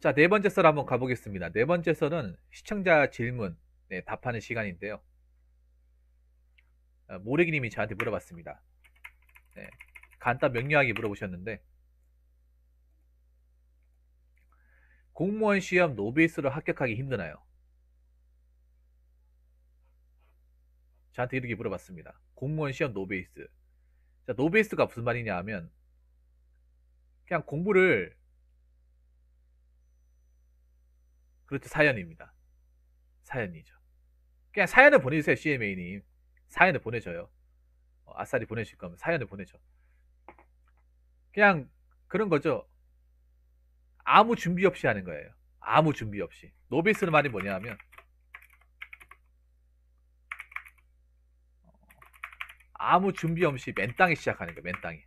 자, 네 번째 썰 한번 가보겠습니다. 네 번째 썰은 시청자 질문, 네, 답하는 시간인데요. 모래기님이 저한테 물어봤습니다. 네, 간단 명료하게 물어보셨는데, 공무원 시험 노베이스로 합격하기 힘드나요? 저한테 이렇게 물어봤습니다. 공무원 시험 노베이스. 자, 노베이스가 무슨 말이냐 하면, 그냥 공부를, 그렇죠, 사연입니다. 사연이죠. 그냥 사연을 보내주세요, CMA님. 사연을 보내줘요. 아싸리 보내실 거면 사연을 보내줘. 그냥 그런 거죠. 아무 준비 없이 하는 거예요. 아무 준비 없이. 노베이스는 말이 뭐냐 하면, 아무 준비 없이 맨땅에 시작하는 거예요, 맨땅에.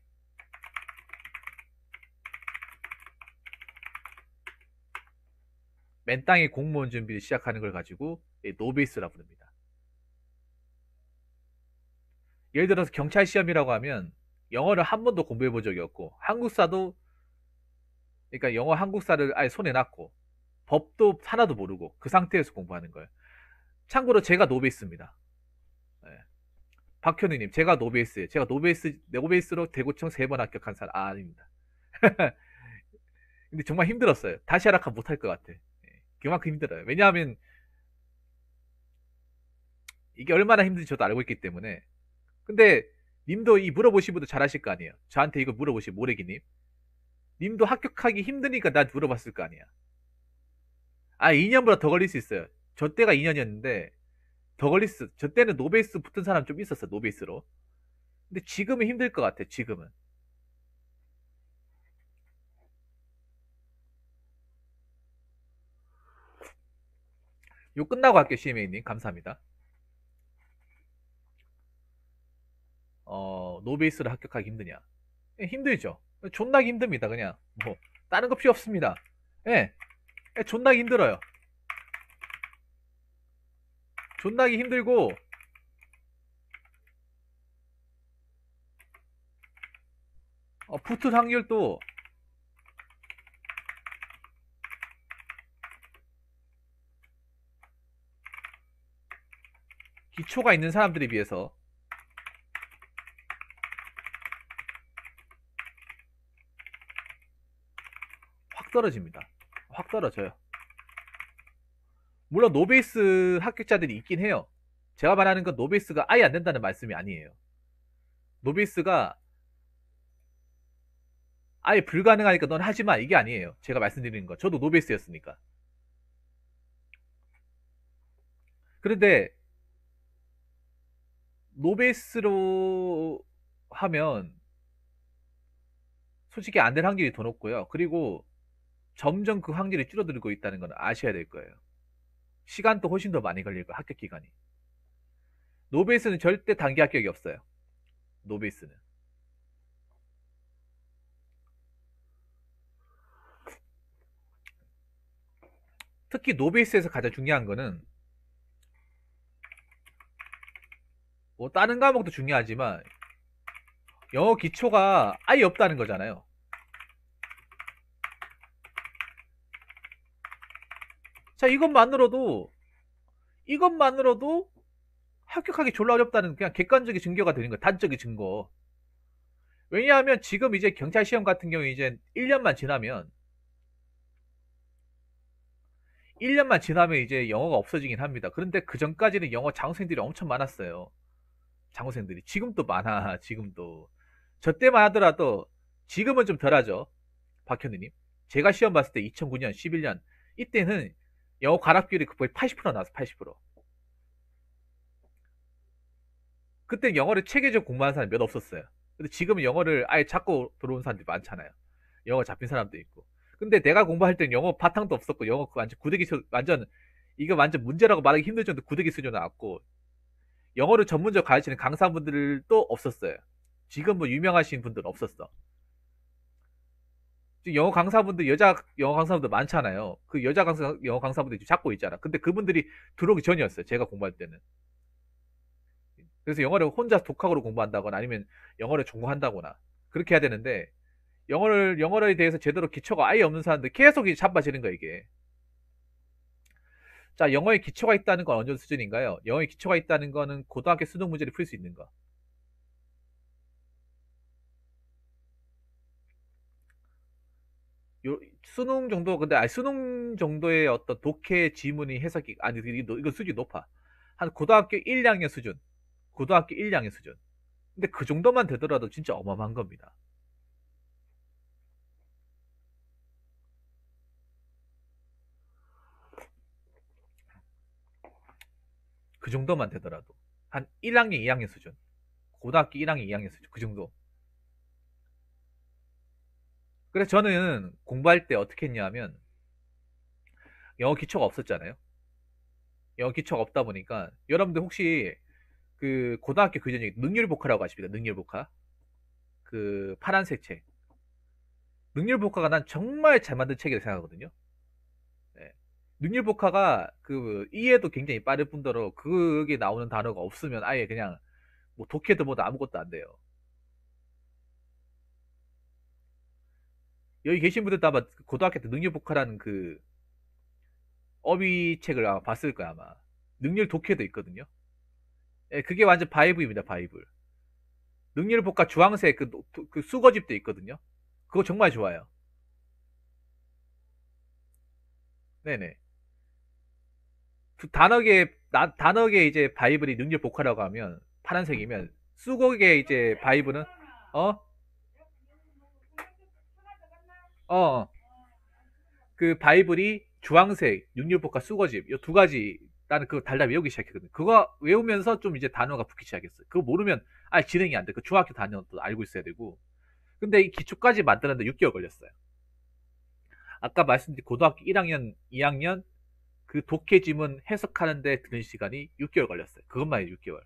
맨땅에 공무원 준비를 시작하는 걸 가지고 노베이스라 부릅니다. 예를 들어서 경찰 시험이라고 하면 영어를 한 번도 공부해 본 적이 없고 한국사도, 그러니까 영어 한국사를 아예 손에 놨고 법도 하나도 모르고 그 상태에서 공부하는 거예요. 참고로 제가 노베이스입니다. 네. 박현우님, 제가 노베이스예요. 제가 노베이스로 대구청 3번 합격한 사람 아닙니다. 근데 정말 힘들었어요. 다시 하락하면 못할 것 같아. 그만큼 힘들어요. 왜냐하면 이게 얼마나 힘든지 저도 알고 있기 때문에. 근데 님도 이 물어보신 분도 잘하실 거 아니에요. 저한테 이거 물어보신 모래기님. 님도 합격하기 힘드니까 나 물어봤을 거 아니야. 2년보다 더 걸릴 수 있어요. 저 때가 2년이었는데 더 걸릴 수. 저 때는 노베이스 붙은 사람 좀 있었어, 노베이스로. 근데 지금은 힘들 것 같아, 지금은. 요 끝나고 할게요, CMA님. 감사합니다. 노베이스를 합격하기 힘드냐? 힘들죠. 존나게 힘듭니다, 그냥. 뭐, 다른 거 필요 없습니다. 예, 존나게 힘들어요. 존나게 힘들고, 붙을 확률도 기초가 있는 사람들에 비해서 확 떨어집니다. 확 떨어져요. 물론 노베이스 합격자들이 있긴 해요. 제가 말하는 건 노베이스가 아예 안 된다는 말씀이 아니에요. 노베이스가 아예 불가능하니까 넌 하지 마, 이게 아니에요. 제가 말씀드리는 거. 저도 노베이스였으니까. 그런데 노베이스로 하면 솔직히 안 될 확률이 더 높고요. 그리고 점점 그 확률이 줄어들고 있다는 건 아셔야 될 거예요. 시간도 훨씬 더 많이 걸릴 거예요, 합격 기간이. 노베이스는 절대 단기 합격이 없어요. 노베이스는. 특히 노베이스에서 가장 중요한 거는, 뭐 다른 과목도 중요하지만 영어 기초가 아예 없다는 거잖아요. 자, 이것만으로도 합격하기 졸라 어렵다는 그냥 객관적인 증거가 되는 거예요. 단적인 증거. 왜냐하면 지금 이제 경찰 시험 같은 경우 이제 1년만 지나면 이제 영어가 없어지긴 합니다. 그런데 그 전까지는 영어 장생들이 엄청 많았어요. 장생들이. 지금도 많아, 지금도. 저 때만 하더라도 지금은 좀 덜하죠. 박현우님. 제가 시험 봤을 때 2009년, 11년. 이때는 영어 관합률이 거의 80% 나왔어, 80%. 그때 영어를 체계적으로 공부하는 사람이 몇 없었어요. 근데 지금은 영어를 아예 잡고 들어온 사람들이 많잖아요. 영어 잡힌 사람도 있고. 근데 내가 공부할 땐 영어 바탕도 없었고, 영어 완전 구데기, 완전, 이거 완전 문제라고 말하기 힘들 정도 구데기 수준 나왔고, 영어를 전문적으로 가르치는 강사분들도 없었어요. 지금 뭐 유명하신 분들은 없었어. 지금 여자 영어 강사분들 많잖아요. 그 여자 영어 강사분들이 잡고 있잖아. 근데 그분들이 들어오기 전이었어요. 제가 공부할 때는. 그래서 영어를 혼자 독학으로 공부한다거나 아니면 영어를 전공한다거나 그렇게 해야 되는데, 영어에 대해서 제대로 기초가 아예 없는 사람들 계속 이제 자빠지는 거야, 이게. 자, 영어에 기초가 있다는 건 어느 정도 수준인가요? 영어에 기초가 있다는 거는 고등학교 수능 문제를 풀 수 있는 거. 수능 정도, 근데, 수능 정도의 어떤 독해 지문이 해석이, 아니, 이거 수준이 높아. 한 고등학교 1, 2학년 수준. 고등학교 1, 2학년 수준. 근데 그 정도만 되더라도 진짜 어마어마한 겁니다. 그 정도만 되더라도. 한 1학년, 2학년 수준. 고등학교 1학년, 2학년 수준. 그 정도. 그래서 저는 공부할 때 어떻게 했냐면, 영어 기초가 없었잖아요. 영어 기초가 없다 보니까, 여러분들 혹시 그 고등학교 교재중에 능률복화라고 아십니까? 능률복화. 그 파란색 책. 능률복화가 난 정말 잘 만든 책이라고 생각하거든요. 네. 능률복화가 그 이해도 굉장히 빠를 뿐더러 그게 나오는 단어가 없으면 아예 그냥 뭐 독해도 뭐도 아무것도 안 돼요. 여기 계신 분들도 아마 고등학교 때 능률복화라는 그 어휘 책을 아마 봤을 거야 아마. 능률 독해도 있거든요. 예, 그게 완전 바이블입니다 바이블. 능률복화 주황색 그 수거집도 있거든요. 그거 정말 좋아요. 네네. 단어계 이제 바이블이 능률복화라고 하면 파란색이면 수곡의 이제 바이블은 어? 어. 그 바이블이 주황색, 능률복화 수거집 이 두 가지 나는 그거 달달 외우기 시작했거든. 그거 외우면서 좀 이제 단어가 붙기 시작했어. 그거 모르면 진행이 안 돼. 그 중학교 단어도 알고 있어야 되고. 근데 이 기초까지 만드는데 6개월 걸렸어요. 아까 말씀드린 고등학교 1학년, 2학년 그 독해 지문 해석하는데 드는 시간이 6개월 걸렸어요. 그것만 해도 6개월.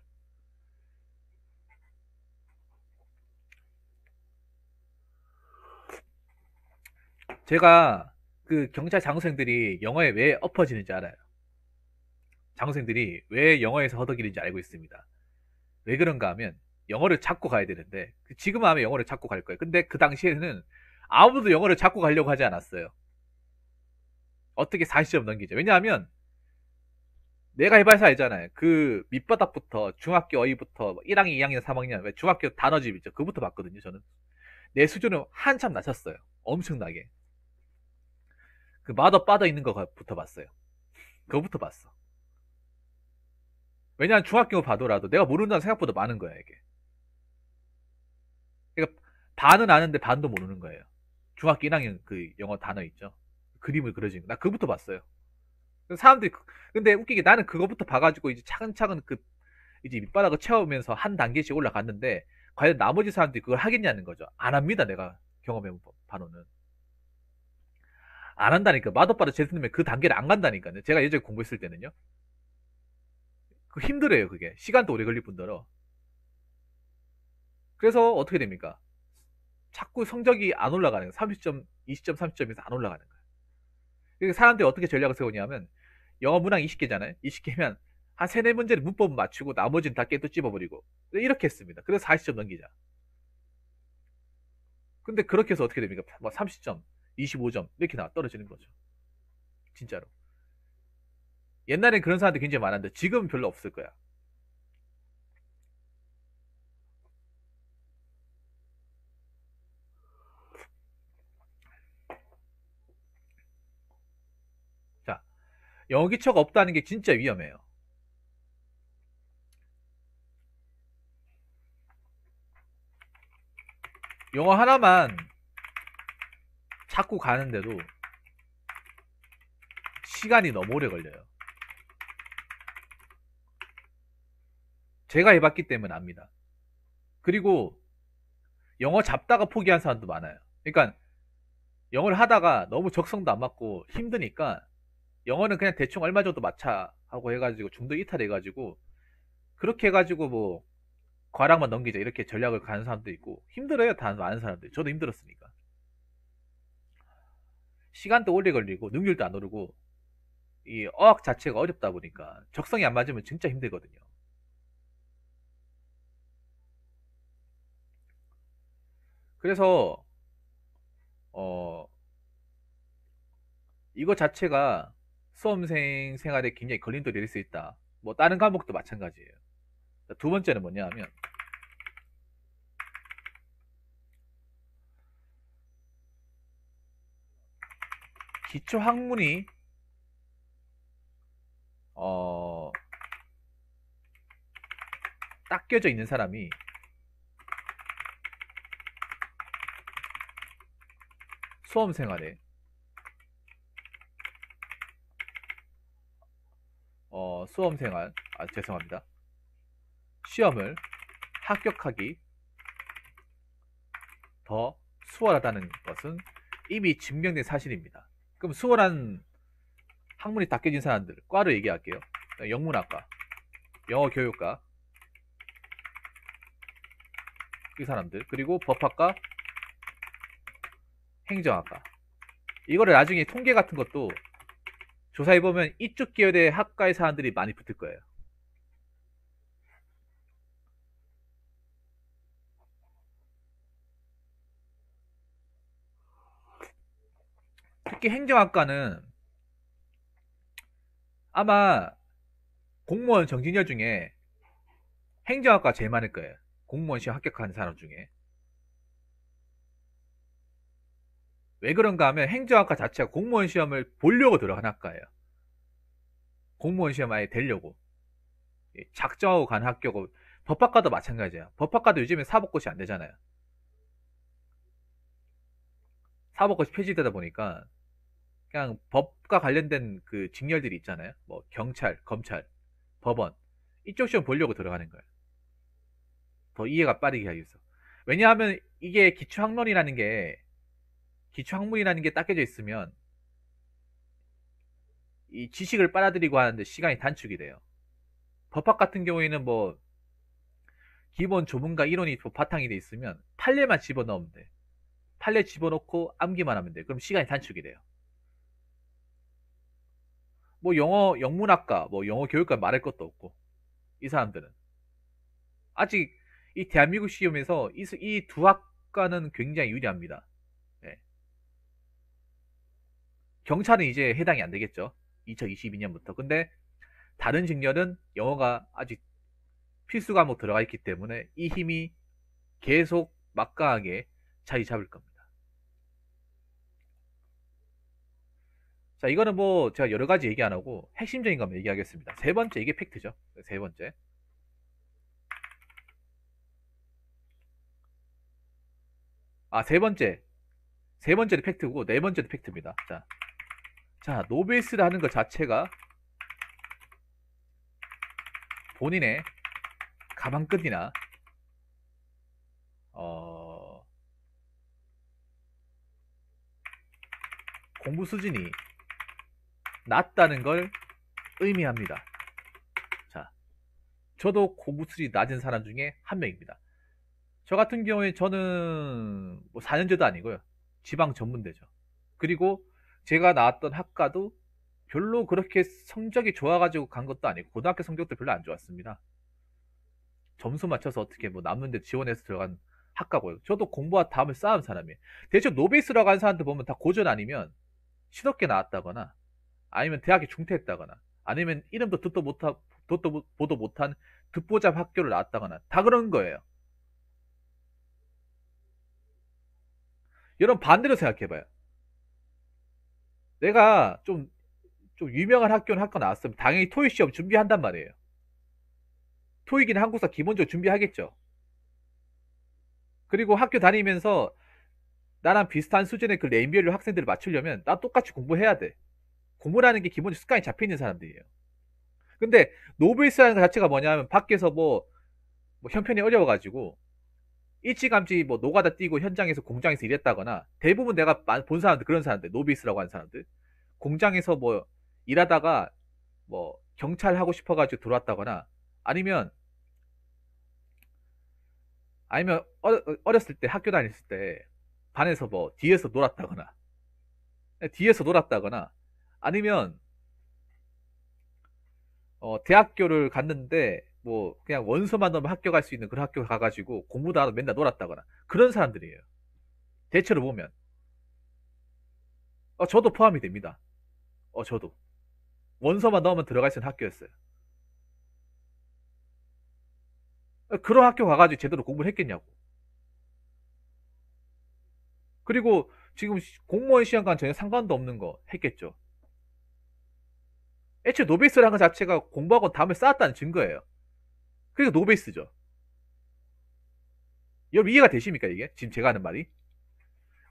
제가 그 경찰 장학생들이 영어에 왜 엎어지는지 알아요. 장학생들이 왜 영어에서 허덕이는지 알고 있습니다. 왜 그런가 하면 영어를 찾고 가야 되는데 지금 하면 영어를 찾고 갈 거예요. 근데 그 당시에는 아무도 영어를 찾고 가려고 하지 않았어요. 어떻게 40점 넘기죠? 왜냐하면 내가 해봐서 알잖아요. 그 밑바닥부터 중학교 어휘부터 1학년, 2학년, 3학년 왜 중학교 단어집 있죠. 그부터 봤거든요. 저는 내 수준은 한참 낮췄어요. 엄청나게. 그 마더 빠져 있는 거부터 봤어요. 그거부터 봤어. 왜냐하면 중학교 봐도라도 내가 모르는 단어 생각보다 많은 거야 이게. 그러니까 반은 아는데 반도 모르는 거예요. 중학교 1학년 그 영어 단어 있죠. 그림을 그려진 거. 나 그거부터 봤어요. 사람들이 근데 웃기게 나는 그거부터 봐가지고 이제 차근차근 그 이제 밑바닥을 채우면서 한 단계씩 올라갔는데 과연 나머지 사람들이 그걸 하겠냐는 거죠. 안 합니다. 내가 경험해 본 바로는 안 한다니까. 맛없바로 제스님의 그 단계를 안 간다니까요. 제가 예전에 공부했을 때는요. 그 힘들어요. 그게 시간도 오래 걸릴 뿐더러. 그래서 어떻게 됩니까? 자꾸 성적이 안 올라가는 거예요. 30점, 20점, 30점에서 안 올라가는 거예요. 그래서 사람들이 어떻게 전략을 세우냐면 영어 문항 20개잖아요. 20개면 한 3, 4문제를 문법 맞추고 나머지는 다 깨도 찝어버리고 이렇게 했습니다. 그래서 40점 넘기자. 근데 그렇게 해서 어떻게 됩니까? 막 30점, 25점 이렇게 떨어지는 거죠. 진짜로. 옛날엔 그런 사람들이 굉장히 많았는데 지금은 별로 없을 거야. 자, 영어 기초가 없다는 게 진짜 위험해요. 영어 하나만 찾고 가는데도 시간이 너무 오래 걸려요. 제가 해봤기 때문에 압니다. 그리고 영어 잡다가 포기한 사람도 많아요. 그러니까 영어를 하다가 너무 적성도 안 맞고 힘드니까 영어는 그냥 대충 얼마 정도 맞춰 하고 해가지고 중도 이탈해가지고 그렇게 해가지고 뭐 과락만 넘기자 이렇게 전략을 가는 사람도 있고 힘들어요. 다 많은 사람들이. 저도 힘들었으니까. 시간도 오래 걸리고 능률도 안 오르고 이 어학 자체가 어렵다 보니까 적성이 안 맞으면 진짜 힘들거든요. 그래서 어, 이거 자체가 수험생 생활에 굉장히 걸림돌이 될 수 있다. 뭐 다른 과목도 마찬가지예요. 두 번째는 뭐냐 하면 기초 학문이 닦여져 있는 사람이 수험 생활에 수험 생활 죄송합니다. 시험을 합격하기 더 수월하다는 것은 이미 증명된 사실입니다. 그럼 수월한 학문이 닦여진 사람들 과로 얘기할게요. 영문학과, 영어교육과 이 사람들, 그리고 법학과, 행정학과. 이거를 나중에 통계 같은 것도 조사해보면 이쪽 계열의 학과의 사람들이 많이 붙을 거예요. 특히 행정학과는 아마 공무원 정진열 중에 행정학과 제일 많을 거예요. 공무원 시험 합격한 사람 중에. 왜 그런가 하면 행정학과 자체가 공무원 시험을 보려고 들어간 학과예요. 공무원 시험 아예 되려고 작정하고 간 학교고. 법학과도 마찬가지야. 법학과도 요즘에 사법고시 안 되잖아요. 사법고시 폐지되다 보니까 그냥 법과 관련된 그 직렬들이 있잖아요. 뭐 경찰, 검찰, 법원 이쪽 시험 보려고 들어가는 거예요. 더 이해가 빠르게 하기 위해서. 왜냐하면 이게 기초학문이라는 게 닦여져 있으면 이 지식을 빨아들이고 하는데 시간이 단축이 돼요. 법학 같은 경우에는 뭐 기본 조문과 이론이 바탕이 돼 있으면 판례만 집어넣으면 돼. 판례 집어넣고 암기만 하면 돼. 그럼 시간이 단축이 돼요. 뭐 영문학과, 뭐 영어 교육과 말할 것도 없고 이 사람들은 아직 이 대한민국 시험에서 이 두 학과는 굉장히 유리합니다. 네. 경찰은 이제 해당이 안 되겠죠. 2022년부터. 근데 다른 직렬은 영어가 아직 필수 과목 들어가 있기 때문에 이 힘이 계속 막강하게 자리 잡을 겁니다. 자, 이거는 뭐 제가 여러 가지 얘기 안 하고 핵심적인 것만 얘기하겠습니다. 세 번째, 이게 팩트죠. 세 번째. 세 번째. 세 번째도 팩트고 네 번째도 팩트입니다. 자, 노베이스를 하는 것 자체가 본인의 가방끈이나 공부 수준이 낮다는 걸 의미합니다. 자, 저도 공부 수준이 낮은 사람 중에 한 명입니다. 저 같은 경우에 저는 뭐 4년제도 아니고요. 지방 전문대죠. 그리고 제가 나왔던 학과도 별로 그렇게 성적이 좋아가지고 간 것도 아니고 고등학교 성적도 별로 안 좋았습니다. 점수 맞춰서 어떻게 뭐 남는데 지원해서 들어간 학과고요. 저도 공부와 담을 쌓은 사람이에요. 대충 노베이스라고 하는 사람들 보면 다 고전 아니면 신학계 나왔다거나 아니면 대학에 중퇴했다거나 아니면 이름도 듣도 보도 못한 듣보잡 학교를 나왔다거나 다 그런 거예요. 여러분 반대로 생각해봐요. 내가 좀 유명한 학교 나왔으면 당연히 토익 시험 준비한단 말이에요. 토익이나 한국사 기본적으로 준비하겠죠. 그리고 학교 다니면서 나랑 비슷한 수준의 그 레인별로 학생들을 맞추려면 나 똑같이 공부해야 돼. 공부라는 게 기본적으로 습관이 잡혀있는 사람들이에요. 근데 노브이스라는 것 자체가 뭐냐면 밖에서 뭐 형편이 어려워가지고 일찌감치 뭐 노가다 뛰고 현장에서 공장에서 일했다거나 대부분 내가 본 사람들 그런 사람들 노비스라고 하는 사람들 공장에서 뭐 일하다가 뭐 경찰 하고 싶어가지고 들어왔다거나 아니면 어렸을 때 학교 다녔을 때 반에서 뭐 뒤에서 놀았다거나 아니면 대학교를 갔는데 뭐 그냥 원서만 넣으면 학교 갈 수 있는 그런 학교 가가지고 공부도 안 하고 맨날 놀았다거나 그런 사람들이에요. 대체로 보면. 저도 포함이 됩니다. 저도. 원서만 넣으면 들어갈 수 있는 학교였어요. 그런 학교 가가지고 제대로 공부를 했겠냐고. 그리고 지금 공무원 시험과는 전혀 상관도 없는 거 했겠죠. 애초에 노베이스라는 것 자체가 공부하고 담을 쌓았다는 증거예요. 그러니까 노베이스죠. 여러분 이해가 되십니까 이게? 지금 제가 하는 말이?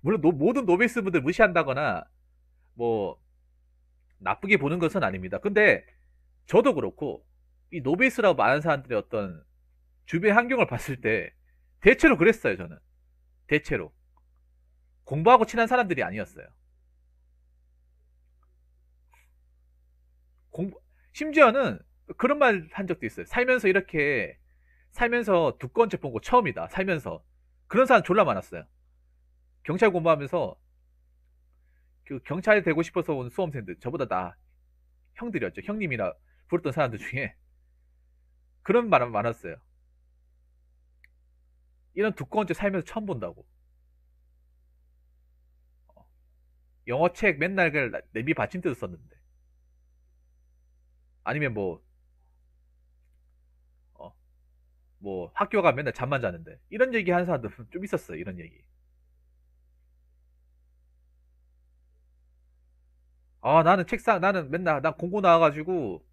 물론 모든 노베이스 분들 무시한다거나 뭐 나쁘게 보는 것은 아닙니다. 근데 저도 그렇고 이 노베이스라고 말하는 사람들의 어떤 주변 환경을 봤을 때 대체로 그랬어요 저는. 대체로 공부하고 친한 사람들이 아니었어요. 공부 심지어는 그런 말 한 적도 있어요. 살면서 이렇게 살면서 두꺼운 책 본 거 처음이다. 살면서 그런 사람 졸라 많았어요. 경찰 공부하면서 그 경찰 되고 싶어서 온 수험생들 저보다 나 형들이었죠. 형님이라 부르던 사람들 중에 그런 말 많았어요. 이런 두꺼운 책 살면서 처음 본다고. 영어 책 맨날 그 내비 받침대도 썼는데. 아니면 어, 뭐 학교 가 맨날 잠만 자는데. 이런 얘기 하는 사람들 좀 있었어요. 이런 얘기. 나는 맨날 난 공고 나와가지고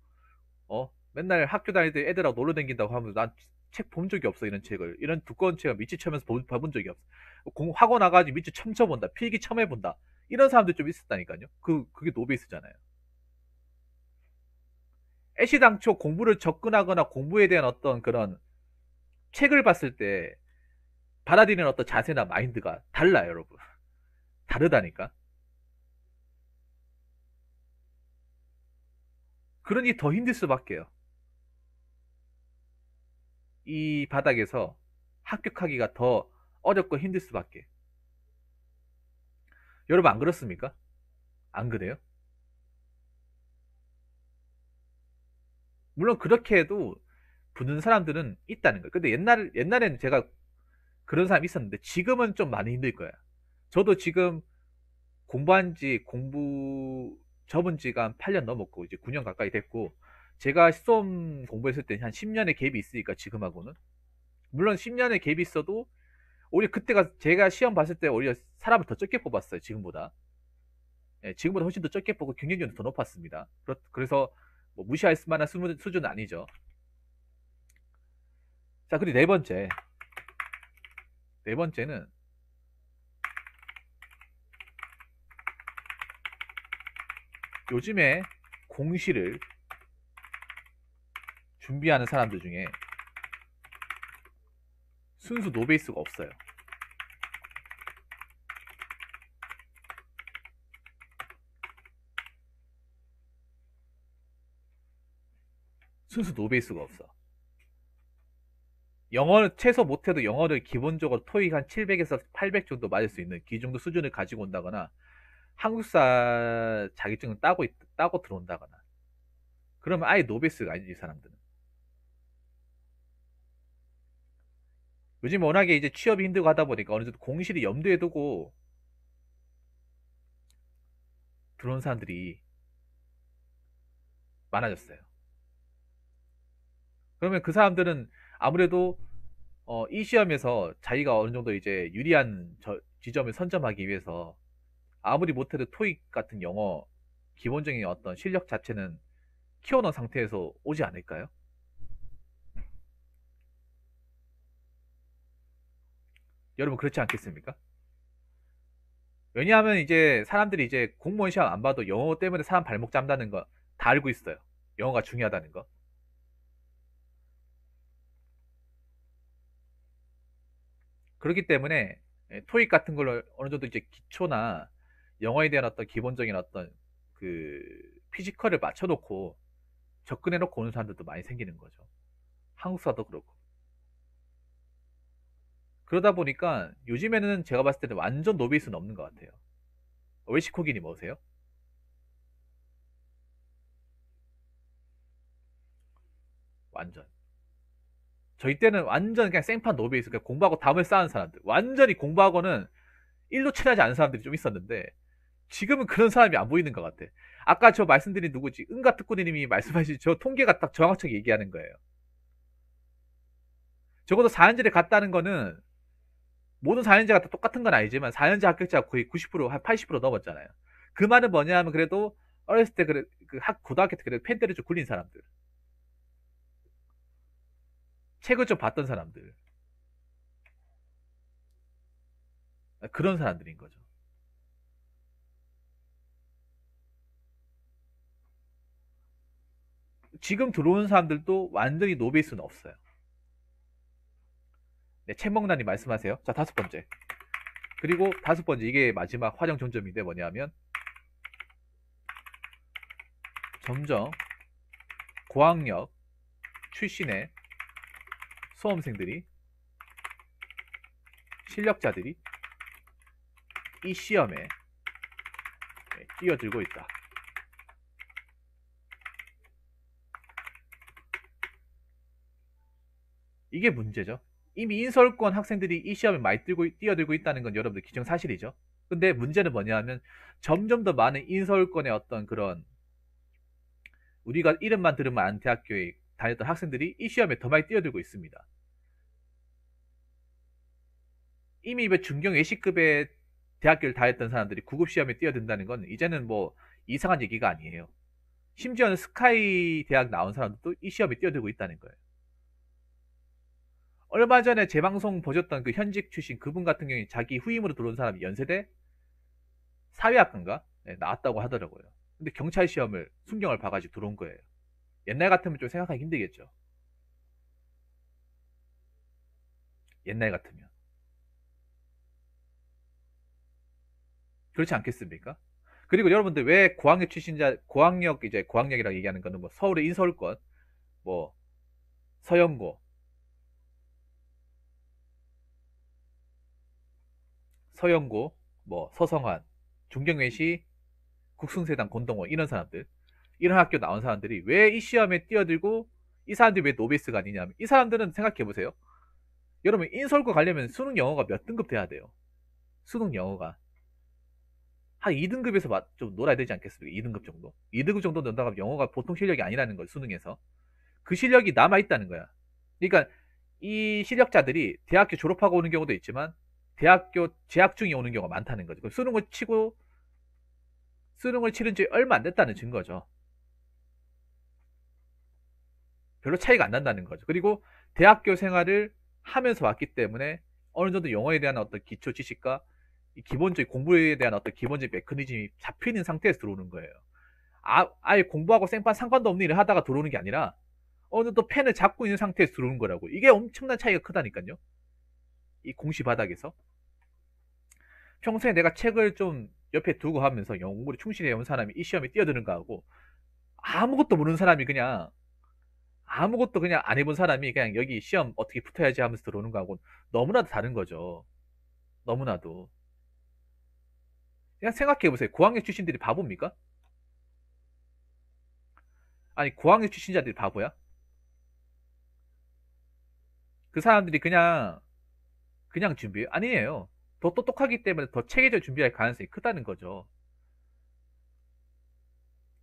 맨날 학교 다닐 때 애들하고 놀러 다닌다고 하면서 난 책 본 적이 없어 이런 책을 이런 두꺼운 책을 밑에 쳐면서 봐본 적이 없어. 학원 나가지고 밑에 처음 쳐본다 필기 처음 해본다 이런 사람들 좀 있었다니까요. 그게 노베이스잖아요. 애시당초 공부를 접근하거나 공부에 대한 어떤 그런 책을 봤을 때 받아들이는 어떤 자세나 마인드가 달라요 여러분. 다르다니까. 그러니 더 힘들 수밖에요. 이 바닥에서 합격하기가 더 어렵고 힘들 수밖에. 여러분 안 그렇습니까? 안 그래요? 물론 그렇게 해도 붙는 사람들은 있다는 거예요. 근데 옛날에는 제가 그런 사람이 있었는데 지금은 좀 많이 힘들 거야. 저도 지금 공부 접은 지가 한 8년 넘었고 이제 9년 가까이 됐고 제가 시험 공부했을 때 한 10년의 갭이 있으니까 지금하고는 물론 10년의 갭이 있어도 오히려 그때가 제가 시험 봤을 때 오히려 사람을 더 적게 뽑았어요. 지금보다. 예, 지금보다 훨씬 더 적게 뽑고 경쟁률도 더 높았습니다. 그래서 뭐 무시할 만한 수준은 아니죠. 자, 그리고 네 번째는 요즘에 공시를 준비하는 사람들 중에 순수 노베이스가 없어요. 순수 노베이스가 없어. 영어 최소 못해도 영어를 기본적으로 토익 한 700에서 800 정도 맞을 수 있는 그 정도 수준을 가지고 온다거나 한국사 자격증을 따고 들어온다거나 그러면 아예 노베이스가 아니지 이 사람들은. 요즘 워낙에 이제 취업이 힘들고 하다 보니까 어느 정도 공실이 염두에 두고 들어온 사람들이 많아졌어요. 그러면 그 사람들은 아무래도 이 시험에서 자기가 어느 정도 이제 유리한 지점을 선점하기 위해서 아무리 못해도 토익 같은 영어 기본적인 어떤 실력 자체는 키워놓은 상태에서 오지 않을까요? 여러분 그렇지 않겠습니까? 왜냐하면 이제 사람들이 이제 공무원 시험 안 봐도 영어 때문에 사람 발목 잡는다는 거 다 알고 있어요. 영어가 중요하다는 거. 그렇기 때문에 토익 같은 걸로 어느 정도 이제 기초나 영어에 대한 어떤 기본적인 어떤 그 피지컬을 맞춰놓고 접근해놓고 오는 사람들도 많이 생기는 거죠. 한국사도 그렇고. 그러다 보니까 요즘에는 제가 봤을 때는 완전 노베이스는 없는 것 같아요. 웰시코기니 뭐세요? 완전. 저희 때는 완전 그냥 생판 노베이스, 그냥 공부하고 담을 쌓은 사람들. 완전히 공부하고는 1도 친하지 않은 사람들이 좀 있었는데, 지금은 그런 사람이 안 보이는 것 같아. 아까 저 말씀드린 누구지? 은가특구님이 말씀하신 저 통계가 딱 정확하게 얘기하는 거예요. 적어도 4년제를 갔다는 거는 모든 4년제가 다 똑같은 건 아니지만 4년제 합격자가 거의 90%, 한 80% 넘었잖아요. 그 말은 뭐냐 하면 그래도 어렸을 때 그래, 고등학교 때 그래도 펜대를 좀 굴린 사람들. 책을 좀 봤던 사람들. 그런 사람들인 거죠. 지금 들어오는 사람들도 완전히 노베이스는 없어요. 네, 책먹나님 말씀하세요. 자, 5번째. 그리고 5번째, 이게 마지막 화정 정점인데 뭐냐면, 점점 고학력 출신의 수험생들이, 실력자들이 이 시험에 뛰어들고 있다. 이게 문제죠. 이미 인서울권 학생들이 이 시험에 많이 뛰어들고 있다는 건 여러분들 기정사실이죠. 근데 문제는 뭐냐 하면 점점 더 많은 인서울권의 어떤 그런 우리가 이름만 들으면 아는 대학교에 다녔던 학생들이 이 시험에 더 많이 뛰어들고 있습니다. 이미 중경 외시급의 대학교를 다녔던 사람들이 9급 시험에 뛰어든다는 건 이제는 뭐 이상한 얘기가 아니에요. 심지어는 스카이 대학 나온 사람들도 이 시험에 뛰어들고 있다는 거예요. 얼마 전에 재방송 보셨던 그 현직 출신 그분 같은 경우에 자기 후임으로 들어온 사람이 연세대 사회학과인가? 네, 나왔다고 하더라고요. 근데 경찰 시험을 순경을 봐가지고 들어온 거예요. 옛날 같으면 좀 생각하기 힘들겠죠. 옛날 같으면. 그렇지 않겠습니까? 그리고 여러분들 왜 고학력 출신자, 고학력이라고 얘기하는 거는 뭐 서울의 인서울권, 뭐 서영고, 뭐 서성한, 중경외시, 국승세당 권동원 이런 사람들, 이런 학교 나온 사람들이 왜 이 시험에 뛰어들고 이 사람들이 왜 노베이스가 아니냐면 이 사람들은 생각해 보세요. 여러분 인서울과 가려면 수능 영어가 몇 등급 돼야 돼요? 수능 영어가 한 2등급에서 좀 놀아야 되지 않겠습니까? 2등급 정도. 2등급 정도 넣는다고 하면 영어가 보통 실력이 아니라는 거예요. 수능에서. 그 실력이 남아있다는 거야. 그러니까 이 실력자들이 대학교 졸업하고 오는 경우도 있지만 대학교 재학 중에 오는 경우가 많다는 거죠. 수능을 치른 지 얼마 안 됐다는 증거죠. 별로 차이가 안 난다는 거죠. 그리고 대학교 생활을 하면서 왔기 때문에 어느 정도 영어에 대한 어떤 기초 지식과 기본적인 공부에 대한 어떤 기본적인 메커니즘이 잡히는 상태에서 들어오는 거예요. 아예 공부하고 생판 상관도 없는 일을 하다가 들어오는 게 아니라 어느 정도 펜을 잡고 있는 상태에서 들어오는 거라고. 이게 엄청난 차이가 크다니까요. 이 공시 바닥에서. 평소에 내가 책을 좀 옆에 두고 하면서 영어 공부를 충실히 해온 사람이 이 시험에 뛰어드는 거하고 아무것도 모르는 사람이 그냥 아무것도 그냥 안 해본 사람이 그냥 여기 시험 어떻게 붙어야지 하면서 들어오는 거하고 너무나도 다른 거죠. 너무나도. 그냥 생각해보세요. 고학력 출신들이 바보입니까? 아니, 고학력 출신자들이 바보야? 그 사람들이 그냥 준비해? 아니에요. 더 똑똑하기 때문에 더 체계적으로 준비할 가능성이 크다는 거죠.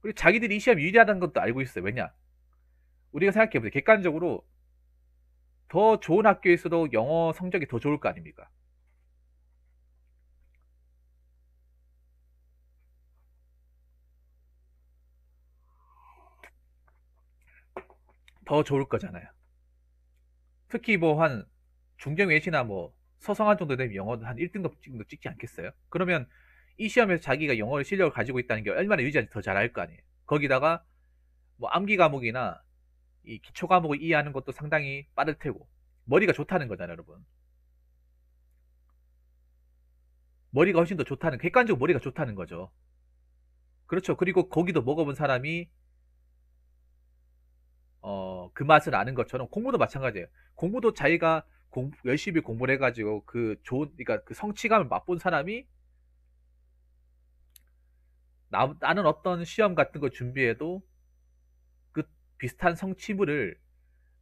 그리고 자기들이 이 시험 유리하다는 것도 알고 있어요. 왜냐? 우리가 생각해보세요. 객관적으로 더 좋은 학교에서도 영어 성적이 더 좋을 거 아닙니까? 더 좋을 거잖아요. 특히 뭐 한 중경외시나 뭐 서성한 정도 되면 영어도 한 1등급 정도 찍지 않겠어요? 그러면 이 시험에서 자기가 영어를 실력을 가지고 있다는 게 얼마나 유지하지 더 잘할 거 아니에요. 거기다가 뭐 암기 과목이나 이 기초 과목을 이해하는 것도 상당히 빠를 테고 머리가 좋다는 거잖아요, 여러분. 머리가 훨씬 더 좋다는, 객관적으로 머리가 좋다는 거죠. 그렇죠. 그리고 거기도 먹어본 사람이 그 맛을 아는 것처럼 공부도 마찬가지예요. 공부도 자기가 열심히 공부를 해가지고 그러니까 그 성취감을 맛본 사람이 나는 어떤 시험 같은 거 준비해도 그 비슷한 성취물을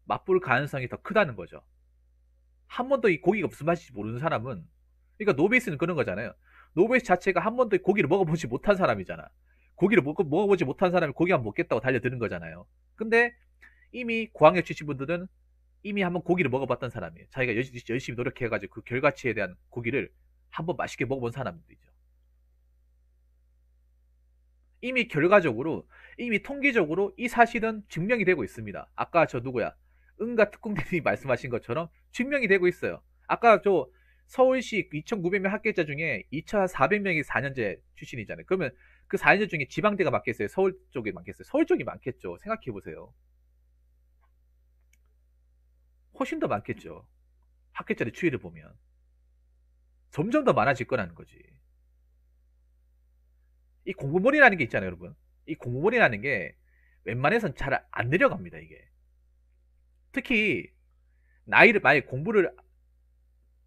맛볼 가능성이 더 크다는 거죠. 한 번도 이 고기가 무슨 맛인지 모르는 사람은, 그러니까 노베이스는 그런 거잖아요. 노베이스 자체가 한 번도 고기를 먹어보지 못한 사람이잖아. 고기를 먹어보지 못한 사람이 고기 안 먹겠다고 달려드는 거잖아요. 근데 이미 고학력 출신 분들은 이미 한번 고기를 먹어봤던 사람이에요. 자기가 열심히 노력해가지고 그 결과치에 대한 고기를 한번 맛있게 먹어본 사람들이죠. 이미 결과적으로, 이미 통계적으로 이 사실은 증명이 되고 있습니다. 아까 저 누구야? 응가 특공대님이 말씀하신 것처럼 증명이 되고 있어요. 아까 저 서울시 2,900명 합격자 중에 2,400명이 4년제 출신이잖아요. 그러면 그 4년제 중에 지방대가 많겠어요? 서울 쪽이 많겠어요? 서울 쪽이 많겠죠. 생각해보세요. 훨씬 더 많겠죠. 합격자의 추이를 보면. 점점 더 많아질 거라는 거지. 이 공부머리라는 게 있잖아요, 여러분. 이 공부머리라는 게 웬만해선 잘 안 내려갑니다, 이게. 특히 나이를 만약 공부를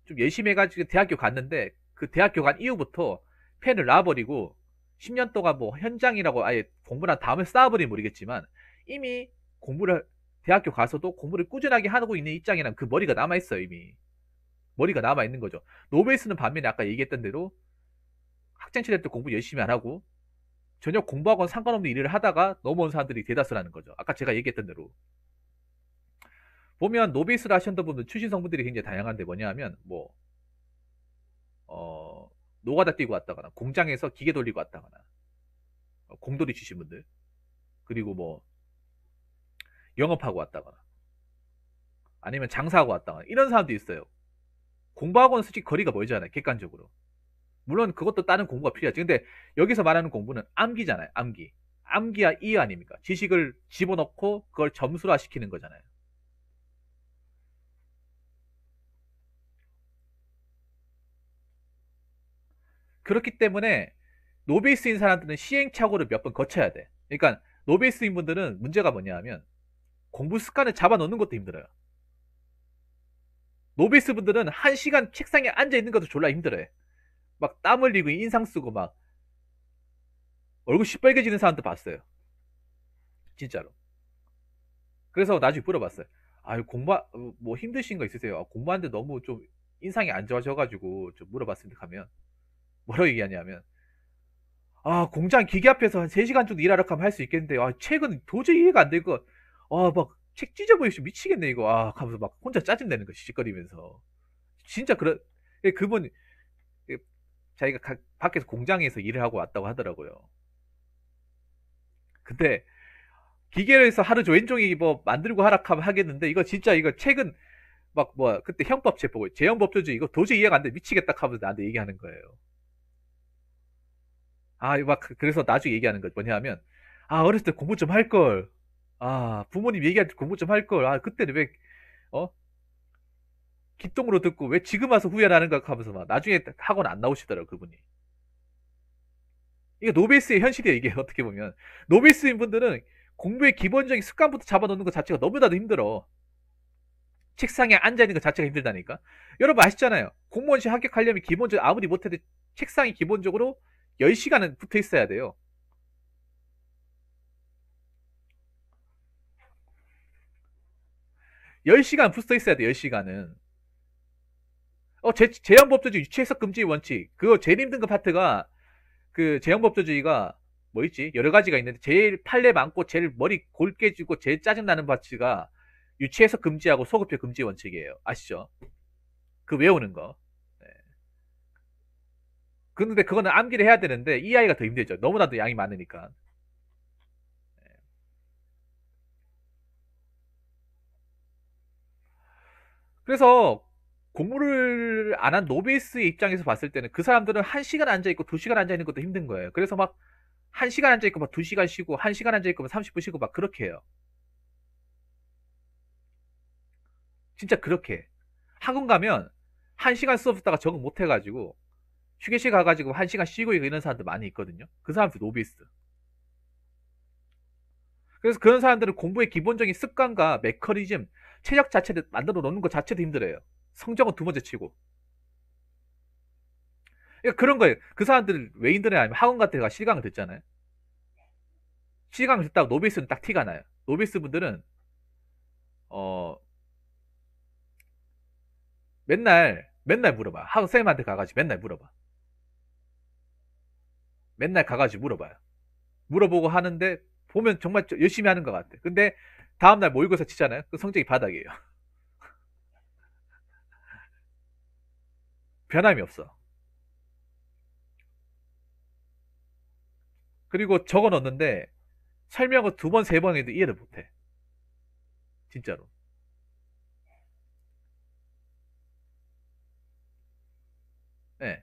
좀 열심히 해가지고 대학교 갔는데 그 대학교 간 이후부터 펜을 놔버리고 10년 동안 뭐 현장이라고 아예 공부를 한 다음에 쌓아버리면 모르겠지만 이미 공부를 대학교 가서도 공부를 꾸준하게 하고 있는 입장이란 그 머리가 남아있어요. 이미 머리가 남아있는 거죠. 노베이스는 반면에 아까 얘기했던 대로 학창시절 때 공부 열심히 안 하고 전혀 공부하고는 상관없는 일을 하다가 넘어온 사람들이 대다수라는 거죠. 아까 제가 얘기했던 대로 보면 노베이스를 하셨던 분들 출신 성분들이 굉장히 다양한데 뭐냐 하면 뭐 노가다 뛰고 왔다거나 공장에서 기계 돌리고 왔다거나 공돌이 주신 분들 그리고 뭐 영업하고 왔다거나 아니면 장사하고 왔다거나 이런 사람도 있어요. 공부하고는 솔직히 거리가 멀잖아요. 객관적으로. 물론 그것도 다른 공부가 필요하지. 근데 여기서 말하는 공부는 암기잖아요. 암기. 암기와 이해 아닙니까? 지식을 집어넣고 그걸 점수화 시키는 거잖아요. 그렇기 때문에 노베이스인 사람들은 시행착오를 몇 번 거쳐야 돼. 그러니까 노베이스인 분들은 문제가 뭐냐 하면 공부 습관을 잡아놓는 것도 힘들어요. 노베이스 분들은 1시간 책상에 앉아있는 것도 졸라 힘들어요. 막 땀 흘리고 인상 쓰고 막 얼굴 시뻘개지는 사람도 봤어요. 진짜로. 그래서 나중에 물어봤어요. 아, 뭐 힘드신 거 있으세요? 공부하는데 너무 좀 인상이 안 좋아져가지고 좀 물어봤습니다 하면 뭐라고 얘기하냐면 아, 공장 기계 앞에서 한 3시간 정도 일하러 가면 할 수 있겠는데, 아, 책은 도저히 이해가 안 되고, 막, 책 찢어버리시 미치겠네, 이거. 하면서 막 혼자 짜증내는 거, 시시거리면서. 진짜 그분, 예, 자기가 밖에서 공장에서 일을 하고 왔다고 하더라고요. 근데, 기계에서 하루 종일 뭐 만들고 하락하면 하겠는데, 이거 진짜, 이거 책은, 막, 뭐, 그때 형법책 보고, 제형법조주 이거 도저히 이해가 안 돼, 미치겠다 하면서 나한테 얘기하는 거예요. 그래서 나중에 얘기하는 거 뭐냐면, 어렸을 때 공부 좀 할 걸. 부모님 얘기할 때 공부 좀 할 걸. 그때는 왜, 어? 귓동으로 듣고 왜 지금 와서 후회하는가 하면서 막 나중에 학원 안 나오시더라고, 그분이. 이게 노베이스의 현실이에요, 이게 어떻게 보면. 노베이스인 분들은 공부의 기본적인 습관부터 잡아놓는 것 자체가 너무나도 힘들어. 책상에 앉아있는 것 자체가 힘들다니까. 여러분 아시잖아요. 공무원 시험 합격하려면 기본적으로 아무리 못해도 책상이 기본적으로 10시간은 붙어 있어야 돼요. 10시간 붙어 있어야 돼, 10시간은. 제형법조주의 유치해석 금지 원칙. 그거 제일 힘든 그 파트가, 그 제형법조주의가, 뭐 있지? 여러 가지가 있는데, 제일 판례 많고, 제일 머리 골 깨지고, 제일 짜증나는 파트가, 유치해석 금지하고 소급표 금지 원칙이에요. 아시죠? 그 외우는 거. 네. 근데 그거는 암기를 해야 되는데, 이 아이가 더 힘들죠. 너무나도 양이 많으니까. 그래서, 공부를 안 한 노베이스의 입장에서 봤을 때는 그 사람들은 1시간 앉아있고 2시간 앉아있는 것도 힘든 거예요. 그래서 막 1시간 앉아있고 막 2시간 쉬고 1시간 앉아있고 막 30분 쉬고 막 그렇게 해요. 진짜 그렇게 해. 학원 가면 1시간 수업 듣다가 적응 못 해가지고 휴게실 가가지고 1시간 쉬고 이런 사람들 많이 있거든요. 그 사람들 노베이스. 그래서 그런 사람들은 공부의 기본적인 습관과 메커니즘, 체력 자체를 만들어 놓는 것 자체도 힘들어요. 성적은 두 번째 치고. 그러니까 그런 거예요. 그 사람들 왜 힘드냐 하면 학원 같은 데가 실강을 듣잖아요. 실강을 듣다가 노베이스는 딱 티가 나요. 노베이스 분들은 어 맨날 물어봐. 학원 선생님한테 가가지고 맨날 물어봐. 맨날 가가지고 물어봐요. 물어보고 하는데 보면 정말 열심히 하는 것 같아. 근데 다음날 모의고사 치잖아요. 그 성적이 바닥이에요. 변함이 없어. 그리고 적어 넣었는데 설명을 두 번, 세 번 해도 이해를 못해. 진짜로. 예.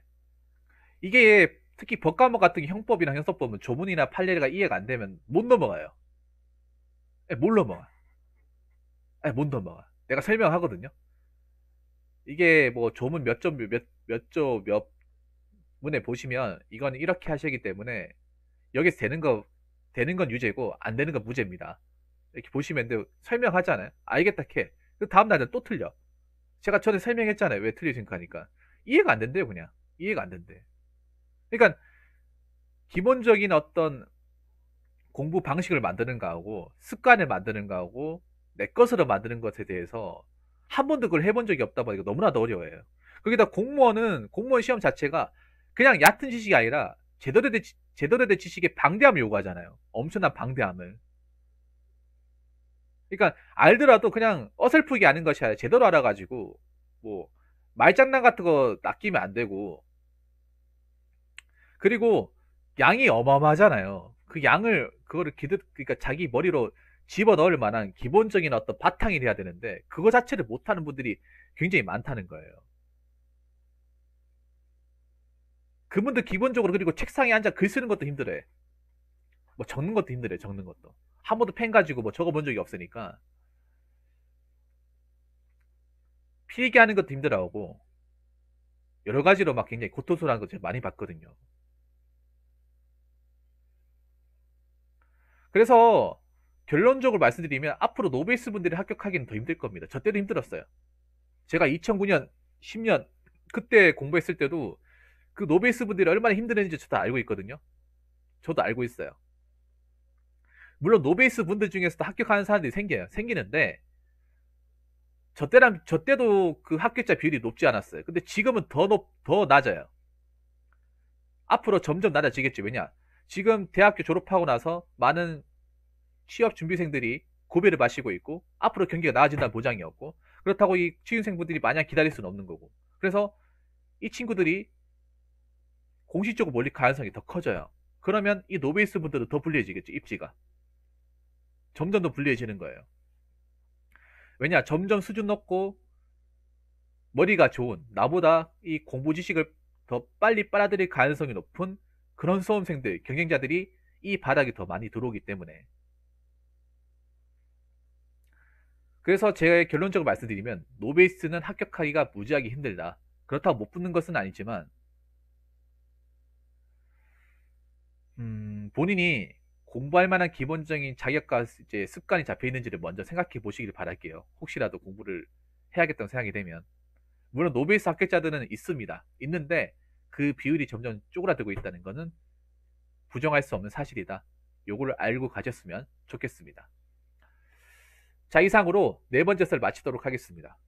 이게 특히 법과목 같은 게 형법이나 형사법은 조문이나 판례가 이해가 안 되면 못 넘어가요. 예, 못 넘어가. 예, 못 넘어가. 내가 설명하거든요. 이게 뭐 조문 몇 점, 몇 조, 몇 문에 보시면 이거는 이렇게 하시기 때문에 여기서 되는 건 유죄고 안 되는 건 무죄입니다. 이렇게 보시면 돼. 설명하잖아요. 알겠다 캐. 그 다음 날은 또 틀려. 제가 전에 설명했잖아요. 왜 틀리신가 하니까. 이해가 안 된대요, 그냥. 이해가 안 된대. 그러니까 기본적인 어떤 공부 방식을 만드는 거하고 습관을 만드는 거하고 내 것으로 만드는 것에 대해서 한 번도 그걸 해본 적이 없다 보니까 너무나도 어려워요. 거기다 공무원 시험 자체가 그냥 얕은 지식이 아니라 제대로 된 지식의 방대함을 요구하잖아요. 엄청난 방대함을. 그러니까 알더라도 그냥 어설프게 아는 것이 아니라 제대로 알아가지고 뭐 말장난 같은 거 낚이면 안 되고, 그리고 양이 어마어마하잖아요. 그 양을 그거를 그러니까 자기 머리로 집어 넣을 만한 기본적인 어떤 바탕이 돼야 되는데 그거 자체를 못하는 분들이 굉장히 많다는 거예요. 그분들 기본적으로, 그리고 책상에 앉아 글 쓰는 것도 힘들어요. 뭐 적는 것도 힘들어요. 적는 것도 한 번도 펜 가지고 뭐 적어본 적이 없으니까 필기하는 것도 힘들어하고 여러 가지로 막 굉장히 고통스러운 거 제가 많이 봤거든요. 그래서 결론적으로 말씀드리면 앞으로 노베이스 분들이 합격하기는 더 힘들 겁니다. 저 때도 힘들었어요. 제가 2009년, 10년 그때 공부했을 때도 그 노베이스 분들이 얼마나 힘들었는지 저도 알고 있거든요. 저도 알고 있어요. 물론 노베이스 분들 중에서도 합격하는 사람들이 생기는데 저 때도 그 합격자 비율이 높지 않았어요. 근데 지금은 더 낮아요. 앞으로 점점 낮아지겠죠. 왜냐? 지금 대학교 졸업하고 나서 많은 취업 준비생들이 고배를 마시고 있고 앞으로 경기가 나아진다는 보장이 없고, 그렇다고 이 취준생분들이 마냥 기다릴 수는 없는 거고, 그래서 이 친구들이 공식적으로 몰릴 가능성이 더 커져요. 그러면 이 노베이스 분들도 더 불리해지겠죠. 입지가 점점 더 불리해지는 거예요. 왜냐? 점점 수준 높고 머리가 좋은 나보다 이 공부 지식을 더 빨리 빨아들일 가능성이 높은 그런 수험생들, 경쟁자들이 이 바닥에 더 많이 들어오기 때문에. 그래서 제가 결론적으로 말씀드리면 노베이스는 합격하기가 무지하게 힘들다. 그렇다고 못 붙는 것은 아니지만 본인이 공부할 만한 기본적인 자격과 이제 습관이 잡혀 있는지를 먼저 생각해 보시길 바랄게요. 혹시라도 공부를 해야겠다는 생각이 되면. 물론 노베이스 합격자들은 있습니다. 있는데 그 비율이 점점 쪼그라들고 있다는 것은 부정할 수 없는 사실이다. 요거를 알고 가셨으면 좋겠습니다. 자, 이상으로 네 번째 썰 마치도록 하겠습니다.